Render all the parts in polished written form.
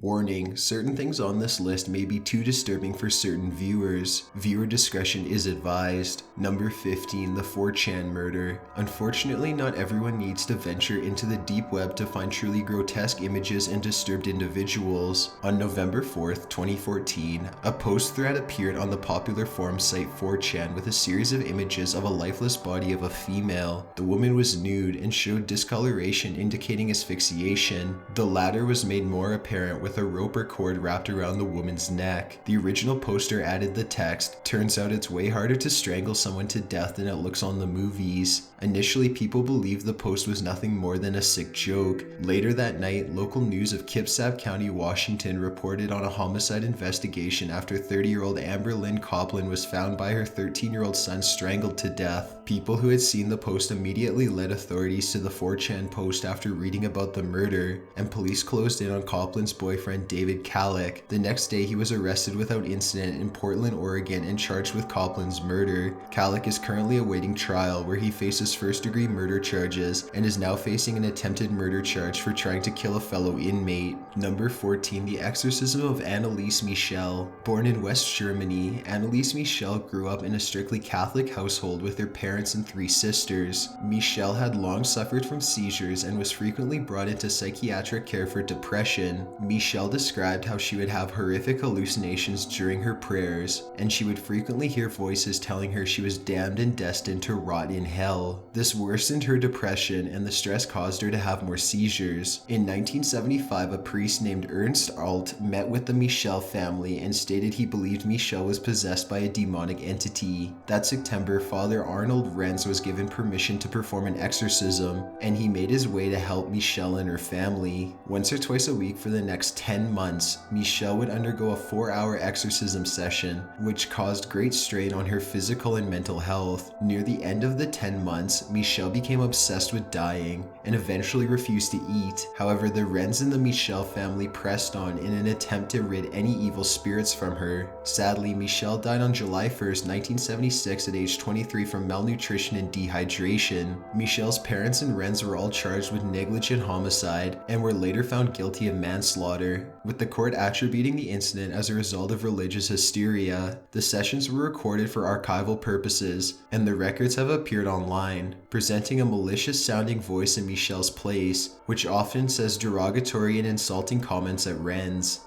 Warning, certain things on this list may be too disturbing for certain viewers. Viewer discretion is advised. Number 15, the 4chan murder. Unfortunately, not everyone needs to venture into the deep web to find truly grotesque images and disturbed individuals. On November 4th, 2014, a post thread appeared on the popular forum site 4chan with a series of images of a lifeless body of a female. The woman was nude and showed discoloration indicating asphyxiation. The latter was made more apparent with a rope or cord wrapped around the woman's neck. The original poster added the text, "Turns out it's way harder to strangle someone to death than it looks on the movies." Initially, people believed the post was nothing more than a sick joke. Later that night, local news of Kitsap County, Washington reported on a homicide investigation after 30-year-old Amber Lynn Copeland was found by her 13-year-old son strangled to death. People who had seen the post immediately led authorities to the 4chan post after reading about the murder, and police closed in on Copeland's boyfriend David Kallick. The next day, he was arrested without incident in Portland, Oregon and charged with Copeland's murder. Kallick is currently awaiting trial, where he faces first-degree murder charges and is now facing an attempted murder charge for trying to kill a fellow inmate. Number 14, the exorcism of Anneliese Michel. Born in West Germany, Anneliese Michel grew up in a strictly Catholic household with her parents and 3 sisters. Michel had long suffered from seizures and was frequently brought into psychiatric care for depression. Michel described how she would have horrific hallucinations during her prayers, and she would frequently hear voices telling her she was damned and destined to rot in hell. This worsened her depression, and the stress caused her to have more seizures. In 1975, a priest named Ernst Alt met with the Michel family and stated he believed Michel was possessed by a demonic entity. That September, Father Arnold Renz was given permission to perform an exorcism, and he made his way to help Michel and her family. Once or twice a week for the next 10 months, Michel would undergo a 4-hour exorcism session, which caused great strain on her physical and mental health. Near the end of the 10 months, Michel became obsessed with dying and eventually refused to eat. However, the Renz and the Michel family pressed on in an attempt to rid any evil spirits from her. Sadly, Michel died on July 1st, 1976 at age 23 from malnutrition and dehydration. Michel's parents and Renz were all charged with negligent homicide and were later found guilty of manslaughter, with the court attributing the incident as a result of religious hysteria. The sessions were recorded for archival purposes, and the records have appeared online, presenting a malicious-sounding voice in Michel's place, which often says derogatory and insulting comments at Renz.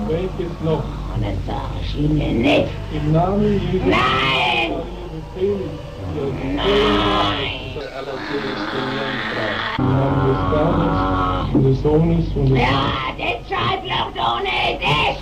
Welches noch? Und das sag ich Ihnen nicht. Im Namen Jesu. Nein! Nein! Im Namen des Vaters und des Sohnes und des Ja, das Schreibloch ohne dich!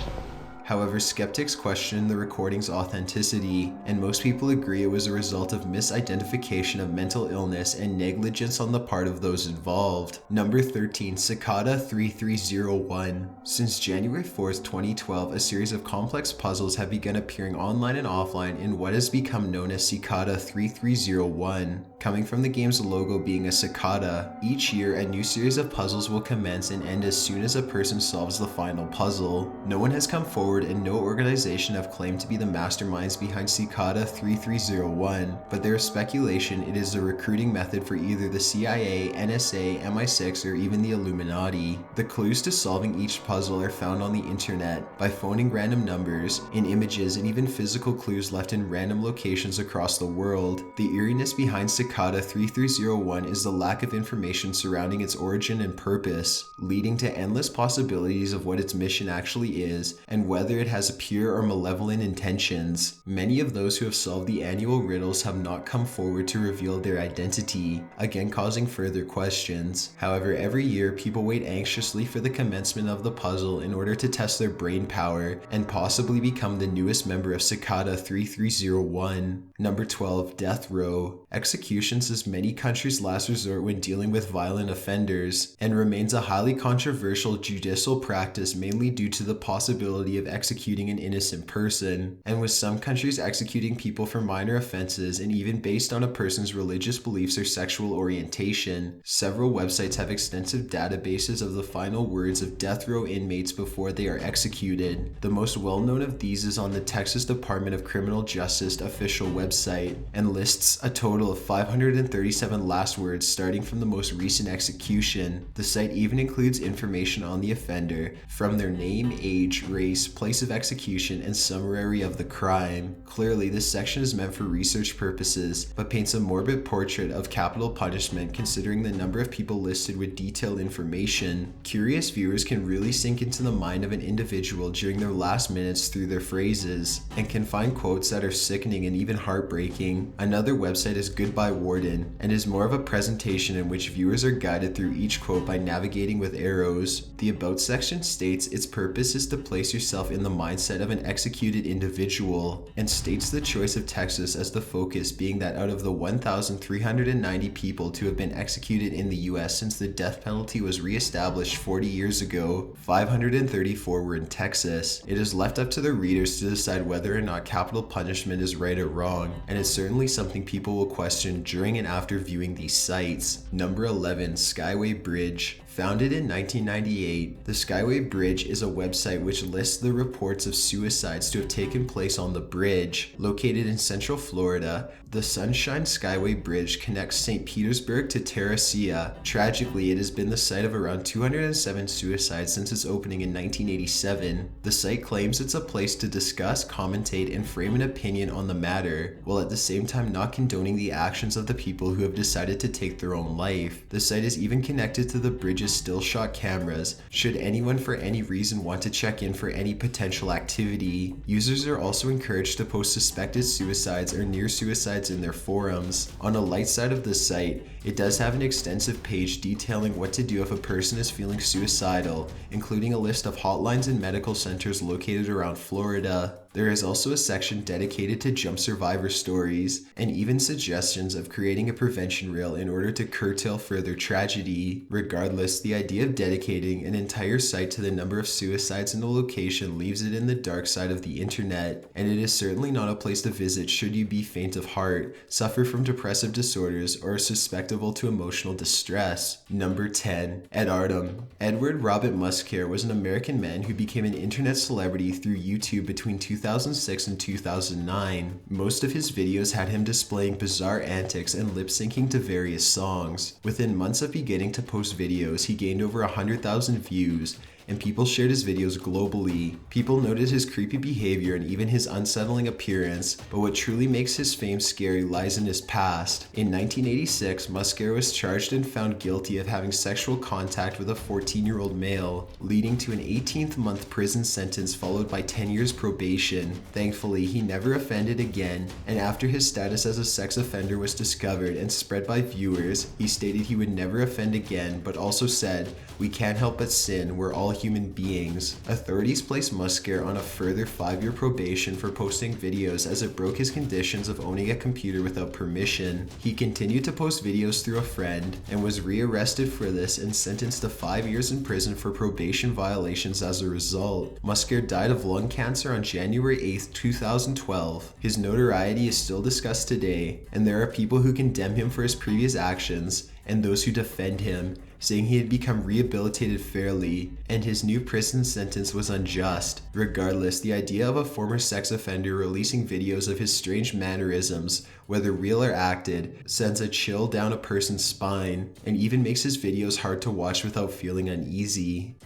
However, skeptics question the recording's authenticity, and most people agree it was a result of misidentification of mental illness and negligence on the part of those involved. Number 13, Cicada 3301. Since January 4th, 2012, a series of complex puzzles have begun appearing online and offline in what has become known as Cicada 3301. Coming from the game's logo being a cicada, each year a new series of puzzles will commence and end as soon as a person solves the final puzzle. No one has come forward and no organization have claimed to be the masterminds behind Cicada 3301, but there is speculation it is a recruiting method for either the CIA, NSA, MI6, or even the Illuminati. The clues to solving each puzzle are found on the internet, by phoning random numbers, in images, and even physical clues left in random locations across the world. The eeriness behind Cicada 3301 is the lack of information surrounding its origin and purpose, leading to endless possibilities of what its mission actually is and whether it has pure or malevolent intentions. Many of those who have solved the annual riddles have not come forward to reveal their identity, again causing further questions. However, every year people wait anxiously for the commencement of the puzzle in order to test their brain power and possibly become the newest member of Cicada 3301. Number 12, Death Row. Executions is many countries' last resort when dealing with violent offenders, and remains a highly controversial judicial practice mainly due to the possibility of executing an innocent person, and with some countries executing people for minor offenses and even based on a person's religious beliefs or sexual orientation. Several websites have extensive databases of the final words of death row inmates before they are executed. The most well-known of these is on the Texas Department of Criminal Justice official website and lists a total of 537 last words starting from the most recent execution. The site even includes information on the offender, from their name, age, race, place of execution, and summary of the crime. Clearly, this section is meant for research purposes, but paints a morbid portrait of capital punishment considering the number of people listed with detailed information. Curious viewers can really sink into the mind of an individual during their last minutes through their phrases, and can find quotes that are sickening and even heartbreaking. Another website is Goodbye Warden, and is more of a presentation in which viewers are guided through each quote by navigating with arrows. The About section states its purpose is to place yourself in the mindset of an executed individual, and states the choice of Texas as the focus being that out of the 1,390 people to have been executed in the US since the death penalty was re-established 40 years ago, 534 were in Texas. It is left up to the readers to decide whether or not capital punishment is right or wrong, and it's certainly something people will question during and after viewing these sites. Number 11, Skyway Bridge. Founded in 1998, the Skyway Bridge is a website which lists the reports of suicides to have taken place on the bridge. Located in Central Florida, the Sunshine Skyway Bridge connects St. Petersburg to Terracea. Tragically, it has been the site of around 207 suicides since its opening in 1987. The site claims it's a place to discuss, commentate, and frame an opinion on the matter, while at the same time not condoning the actions of the people who have decided to take their own life. The site is even connected to the bridge's still shot cameras, should anyone for any reason want to check in for any potential activity. Users are also encouraged to post suspected suicides or near suicides in their forums. On a light side of the site, it does have an extensive page detailing what to do if a person is feeling suicidal, including a list of hotlines and medical centers located around Florida. There is also a section dedicated to jump survivor stories, and even suggestions of creating a prevention rail in order to curtail further tragedy. Regardless, the idea of dedicating an entire site to the number of suicides in a location leaves it in the dark side of the internet, and it is certainly not a place to visit should you be faint of heart, suffer from depressive disorders, or are susceptible to emotional distress. Number 10. Edardom. Edward Robert Muscare was an American man who became an internet celebrity through YouTube between 2006 and 2009. Most of his videos had him displaying bizarre antics and lip-syncing to various songs. Within months of beginning to post videos, he gained over 100,000 views, and people shared his videos globally. People noted his creepy behavior and even his unsettling appearance, but what truly makes his fame scary lies in his past. In 1986, Muscare was charged and found guilty of having sexual contact with a 14-year-old male, leading to an 18th-month prison sentence followed by 10 years probation. Thankfully, he never offended again, and after his status as a sex offender was discovered and spread by viewers, he stated he would never offend again, but also said, "We can't help but sin, we're all human beings." Authorities placed Muscare on a further 5-year probation for posting videos as it broke his conditions of owning a computer without permission. He continued to post videos through a friend and was rearrested for this and sentenced to 5 years in prison for probation violations as a result. Muscare died of lung cancer on January 8, 2012. His notoriety is still discussed today, and there are people who condemn him for his previous actions and those who defend him, saying he had become rehabilitated fairly, and his new prison sentence was unjust. Regardless, the idea of a former sex offender releasing videos of his strange mannerisms, whether real or acted, sends a chill down a person's spine, and even makes his videos hard to watch without feeling uneasy.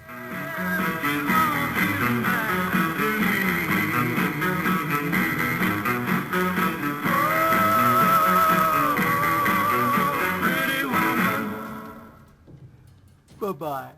Bye-bye.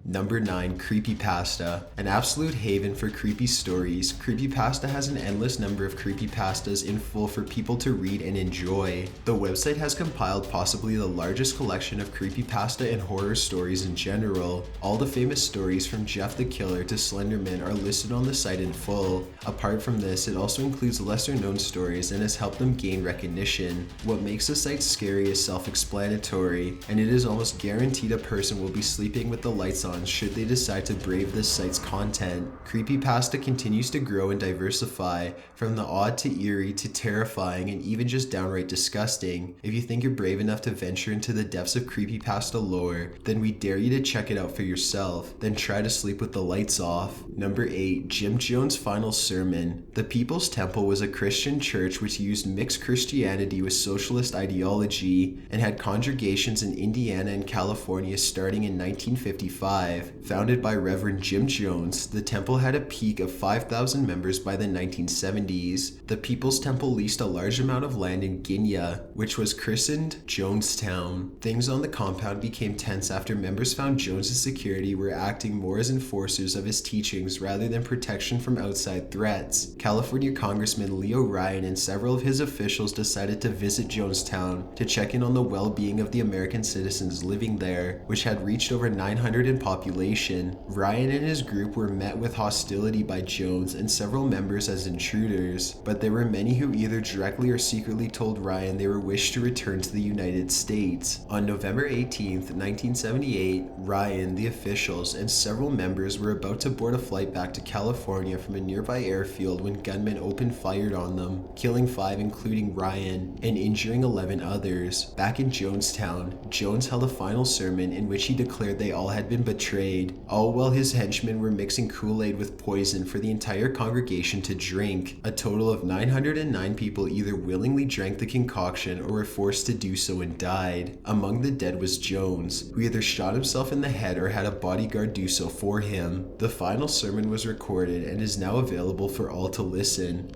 Number 9. Creepypasta. An absolute haven for creepy stories, Creepypasta has an endless number of creepypastas in full for people to read and enjoy. The website has compiled possibly the largest collection of creepypasta and horror stories in general. All the famous stories from Jeff the Killer to Slenderman are listed on the site in full. Apart from this, it also includes lesser known stories and has helped them gain recognition. What makes the site scary is self-explanatory, and it is almost guaranteed a person will be sleeping with the lights on ones should they decide to brave this site's content. Creepypasta continues to grow and diversify, from the odd to eerie to terrifying and even just downright disgusting. If you think you're brave enough to venture into the depths of creepypasta lore, then we dare you to check it out for yourself, then try to sleep with the lights off. Number 8. Jim Jones' Final Sermon. The People's Temple was a Christian church which used mixed Christianity with socialist ideology and had congregations in Indiana and California starting in 1955. Founded by Reverend Jim Jones, the temple had a peak of 5,000 members by the 1970s. The People's Temple leased a large amount of land in Guinea, which was christened Jonestown. Things on the compound became tense after members found Jones's security were acting more as enforcers of his teachings rather than protection from outside threats. California Congressman Leo Ryan and several of his officials decided to visit Jonestown to check in on the well-being of the American citizens living there, which had reached over 900 in population. Ryan and his group were met with hostility by Jones and several members as intruders, but there were many who either directly or secretly told Ryan they were wished to return to the United States. On November 18th, 1978, Ryan, the officials, and several members were about to board a flight back to California from a nearby airfield when gunmen opened fire on them, killing 5 including Ryan and injuring 11 others. Back in Jonestown, Jones held a final sermon in which he declared they all had been betrayed, all while his henchmen were mixing Kool-Aid with poison for the entire congregation to drink. A total of 909 people either willingly drank the concoction or were forced to do so and died. Among the dead was Jones, who either shot himself in the head or had a bodyguard do so for him. The final sermon was recorded and is now available for all to listen.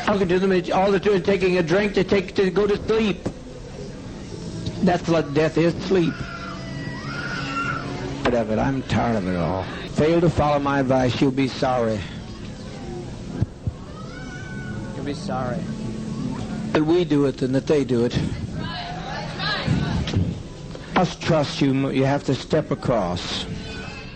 Talking to them, all they're doing is taking a drink to go to sleep. That's what death is, sleep. Of it, I'm tired of it all. Fail to follow my advice, you'll be sorry. You'll be sorry. That we do it and that they do it. Must trust you. You have to step across.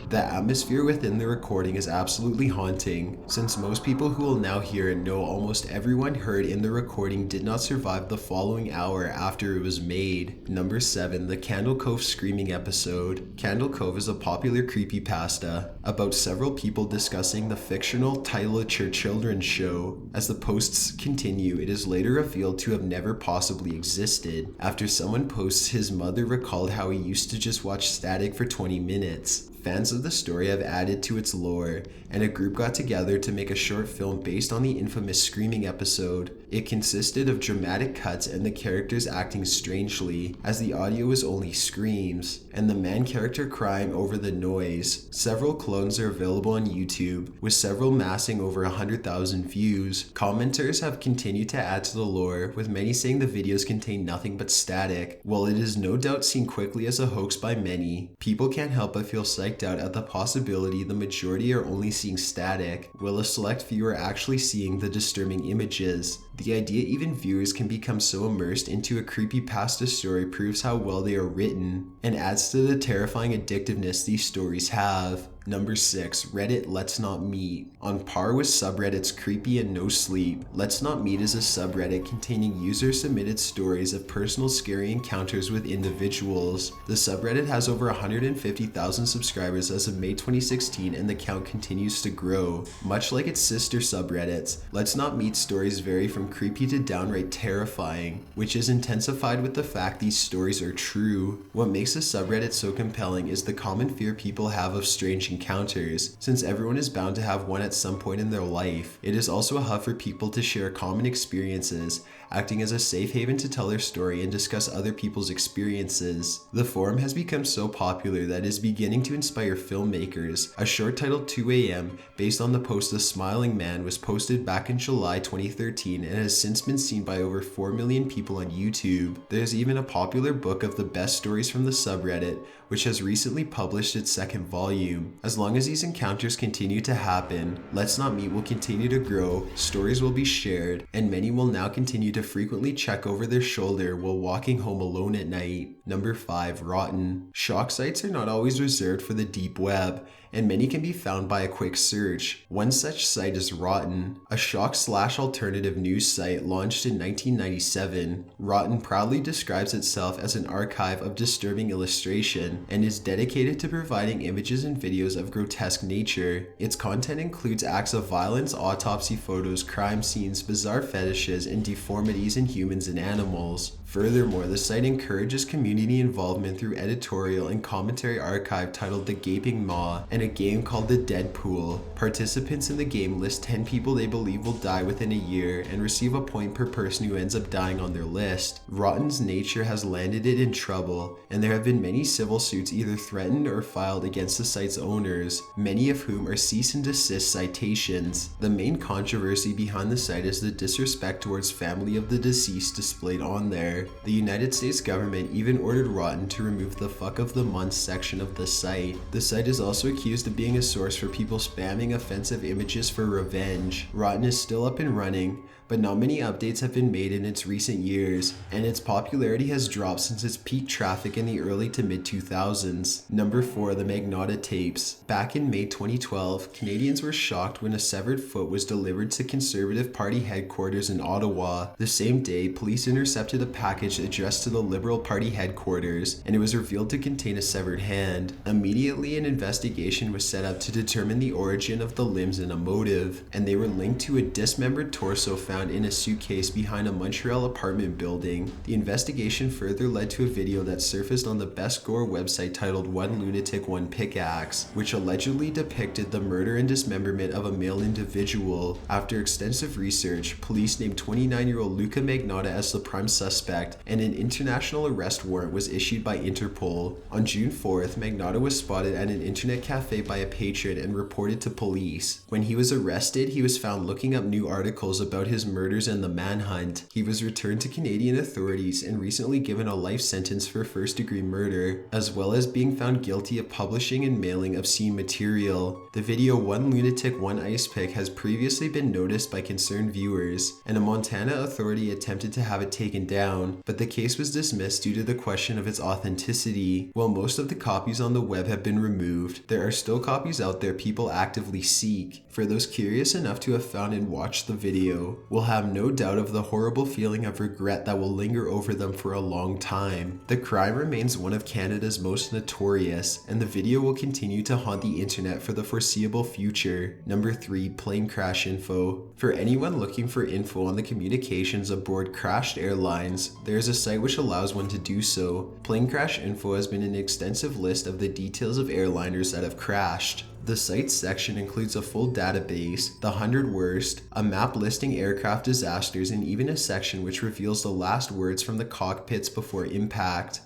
The atmosphere within the recording is absolutely haunting, since most people who will now hear it know almost everyone heard in the recording did not survive the following hour after it was made. Number 7. The Candle Cove Screaming Episode. Candle Cove is a popular creepypasta about several people discussing the fictional Tyler children's show. As the posts continue, it is later revealed to have never possibly existed, after someone posts his mother recalled how he used to just watch Static for 20 minutes. Fans of the story have added to its lore, and a group got together to make a short film based on the infamous Screaming episode. It consisted of dramatic cuts and the characters acting strangely, as the audio was only screams, and the main character crying over the noise. Several clones are available on YouTube, with several massing over 100,000 views. Commenters have continued to add to the lore, with many saying the videos contain nothing but static. While it is no doubt seen quickly as a hoax by many, people can't help but feel psyched out at the possibility the majority are only seeing static, while a select few are actually seeing the disturbing images. The idea even viewers can become so immersed into a creepypasta story proves how well they are written, and adds to the terrifying addictiveness these stories have. Number 6. Reddit Let's Not Meet. On par with subreddits Creepy and No Sleep, Let's Not Meet is a subreddit containing user-submitted stories of personal scary encounters with individuals. The subreddit has over 150,000 subscribers as of May 2016, and the count continues to grow. Much like its sister subreddits, Let's Not Meet stories vary from creepy to downright terrifying, which is intensified with the fact these stories are true. What makes the subreddit so compelling is the common fear people have of strange encounters, since everyone is bound to have one at some point in their life. It is also a hub for people to share common experiences, acting as a safe haven to tell their story and discuss other people's experiences. The forum has become so popular that it is beginning to inspire filmmakers. A short titled 2 AM, based on the post The Smiling Man, was posted back in July 2013 and has since been seen by over 4 million people on YouTube. There's even a popular book of the best stories from the subreddit, which has recently published its 2nd volume. As long as these encounters continue to happen, Let's Not Meet will continue to grow, stories will be shared, and many will now continue to frequently check over their shoulder while walking home alone at night. Number 5. Rotten. Shock sites are not always reserved for the deep web, and many can be found by a quick search. One such site is Rotten, a shock/alternative news site launched in 1997. Rotten proudly describes itself as an archive of disturbing illustration and is dedicated to providing images and videos of grotesque nature. Its content includes acts of violence, autopsy photos, crime scenes, bizarre fetishes, and deformities in humans and animals. Furthermore, the site encourages community involvement through editorial and commentary archive titled The Gaping Maw and a game called The Dead Pool. Participants in the game list 10 people they believe will die within a year and receive a point per person who ends up dying on their list. Rotten's nature has landed it in trouble, and there have been many civil suits either threatened or filed against the site's owners, many of whom are cease and desist citations. The main controversy behind the site is the disrespect towards family of the deceased displayed on there. The United States government even ordered Rotten to remove the fuck of the month section of the site. The site is also accused of being a source for people spamming offensive images for revenge. Rotten is still up and running, but not many updates have been made in its recent years, and its popularity has dropped since its peak traffic in the early to mid 2000s. Number 4, the Magnotta tapes. Back in May 2012, Canadians were shocked when a severed foot was delivered to Conservative Party headquarters in Ottawa. The same day, police intercepted a package addressed to the Liberal Party headquarters, and it was revealed to contain a severed hand. Immediately, an investigation was set up to determine the origin of the limbs and a motive, and they were linked to a dismembered torso found in a suitcase behind a Montreal apartment building. The investigation further led to a video that surfaced on the Best Gore website titled One Lunatic, One Pickaxe, which allegedly depicted the murder and dismemberment of a male individual. After extensive research, police named 29-year-old Luca Magnotta as the prime suspect, and an international arrest warrant was issued by Interpol. On June 4th, Magnotta was spotted at an internet cafe by a patron and reported to police. When he was arrested, he was found looking up new articles about his murders and the manhunt. He was returned to Canadian authorities and recently given a life sentence for first-degree murder, as well as being found guilty of publishing and mailing obscene material. The video One Lunatic, One Ice Pick has previously been noticed by concerned viewers, and a Montana authority attempted to have it taken down, but the case was dismissed due to the question of its authenticity. While most of the copies on the web have been removed, there are still copies out there people actively seek. For those curious enough to have found and watched the video, will have no doubt of the horrible feeling of regret that will linger over them for a long time. The crime remains one of Canada's most notorious, and the video will continue to haunt the internet for the foreseeable future. Number 3, plane crash info. For anyone looking for info on the communications aboard crashed airlines, there is a site which allows one to do so. Plane crash info has been an extensive list of the details of airliners that have crashed. The site's section includes a full database, the 100 worst, a map listing aircraft disasters, and even a section which reveals the last words from the cockpits before impact.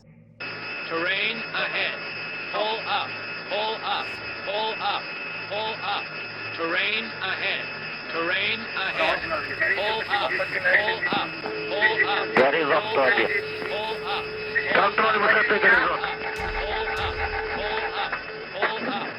Terrain ahead. Pull up. Pull up. Pull up. Pull up. Terrain ahead. Terrain ahead. Pull up. Pull up. Pull up. Very rough target. Pull up. Control, what's up, take it Pull up. Pull up.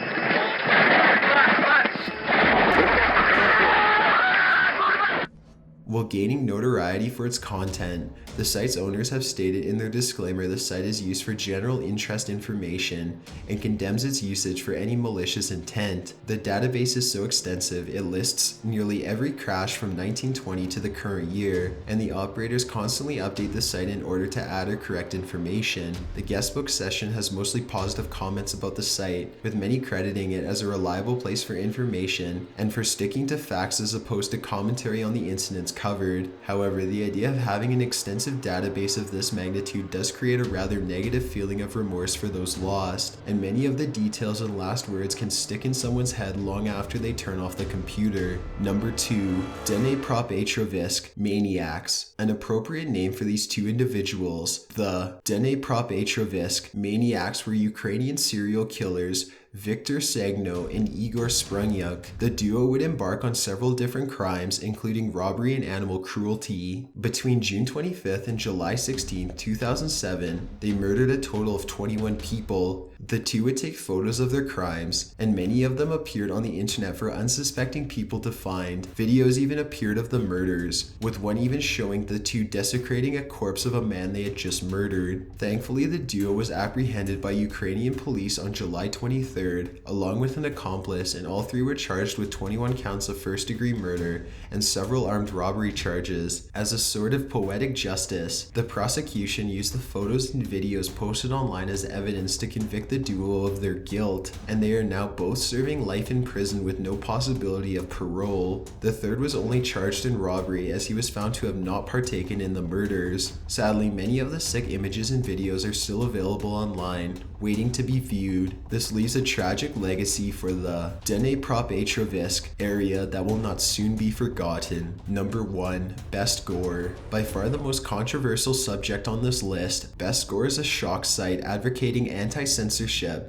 While gaining notoriety for its content, the site's owners have stated in their disclaimer the site is used for general interest information and condemns its usage for any malicious intent. The database is so extensive it lists nearly every crash from 1920 to the current year, and the operators constantly update the site in order to add or correct information. The guestbook session has mostly positive comments about the site, with many crediting it as a reliable place for information and for sticking to facts as opposed to commentary on the incidents covered. However, the idea of having an extensive database of this magnitude does create a rather negative feeling of remorse for those lost, and many of the details and last words can stick in someone's head long after they turn off the computer. Number 2, Dene Propetrovisk Maniacs. An appropriate name for these two individuals, the Dene Propetrovisk Maniacs, were Ukrainian serial killers Viktor Sagno and Igor Sprunyuk. The duo would embark on several different crimes, including robbery and animal cruelty. Between June 25th and July 16, 2007, they murdered a total of 21 people. The two would take photos of their crimes, and many of them appeared on the internet for unsuspecting people to find. Videos even appeared of the murders, with one even showing the two desecrating a corpse of a man they had just murdered. Thankfully, the duo was apprehended by Ukrainian police on July 23rd, along with an accomplice, and all three were charged with 21 counts of first-degree murder and several armed robbery charges. As a sort of poetic justice, the prosecution used the photos and videos posted online as evidence to convict the duo of their guilt, and they are now both serving life in prison with no possibility of parole. The third was only charged in robbery, as he was found to have not partaken in the murders. Sadly, many of the sick images and videos are still available online, waiting to be viewed. This leaves a tragic legacy for the Dnipropetrovsk area that will not soon be forgotten. Number 1. Best Gore. By far the most controversial subject on this list, Best Gore is a shock site advocating anti-censorship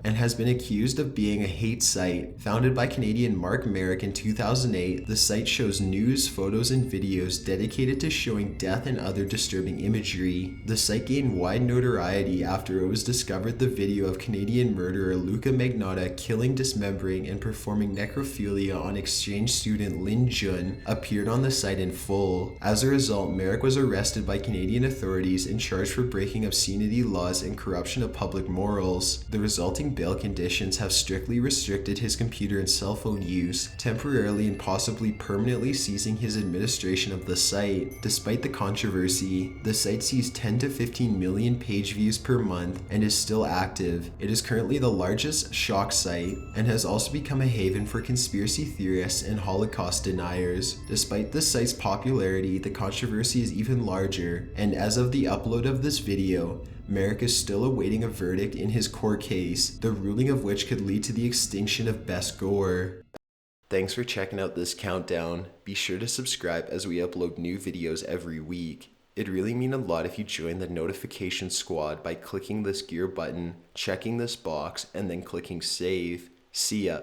and has been accused of being a hate site. Founded by Canadian Mark Merrick in 2008, the site shows news, photos, and videos dedicated to showing death and other disturbing imagery. The site gained wide notoriety after it was discovered the video of Canadian murderer Luka Magnotta killing, dismembering, and performing necrophilia on exchange student Lin Jun appeared on the site in full. As a result, Merrick was arrested by Canadian authorities and charged for breaking obscenity laws and corruption of public morals. The resulting bail conditions have strictly restricted his computer and cell phone use, temporarily and possibly permanently ceasing his administration of the site. Despite the controversy, the site sees 10 to 15 million page views per month and is still active. It is currently the largest shock site and has also become a haven for conspiracy theorists and Holocaust deniers. Despite the site's popularity, the controversy is even larger, and as of the upload of this video, Merrick is still awaiting a verdict in his court case, the ruling of which could lead to the extinction of Best Gore. Thanks for checking out this countdown. Be sure to subscribe as we upload new videos every week. It'd really mean a lot if you join the notification squad by clicking this gear button, checking this box, and then clicking save. See ya.